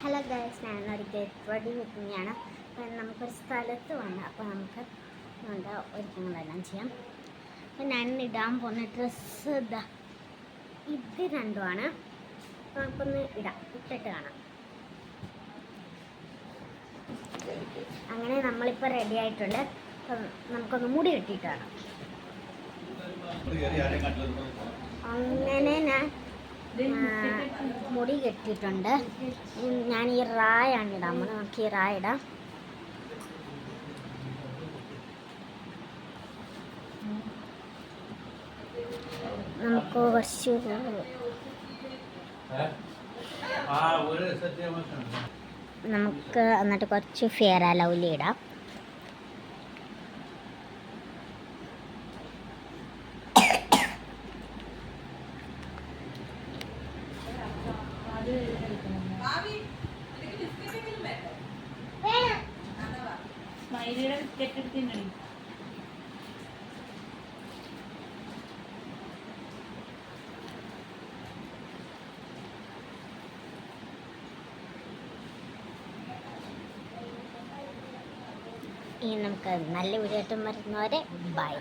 Hello guys, ഞാനൊരു get ready വെക്കുന്നതാണ്. അപ്പം നമുക്കൊരു സ്ഥലത്ത് വേണം. അപ്പോൾ നമുക്ക് എന്താ ഒരുക്കങ്ങളെല്ലാം ചെയ്യാം. അപ്പം ഞാൻ ഇടാൻ പോകുന്ന ഡ്രസ്സ് ഇത് രണ്ടുമാണ്. അപ്പം നമുക്കൊന്ന് ഇട്ടിട്ട് കാണാം. അങ്ങനെ നമ്മളിപ്പോൾ റെഡി ആയിട്ടുണ്ട്. അപ്പം നമുക്കൊന്ന് മുടി കെട്ടിയിട്ട് കാണാം. അങ്ങനെ ഞാൻ മുടി കെട്ടിയിട്ടുണ്ട്. ഞാൻ ഈ റായാണ് ഇടാൻ പോകുന്നത്. നമുക്ക് ഈ റായ ഇടാം. നമുക്ക് കുറച്ച് നമുക്ക് എന്നിട്ട് കുറച്ച് ഫെയർ ആൻഡ് ലവ്ലി ഇടാം. ഇനി നമുക്ക് നല്ല വീഡിയോ ആയിട്ട് വരുന്നവരെ ബൈ.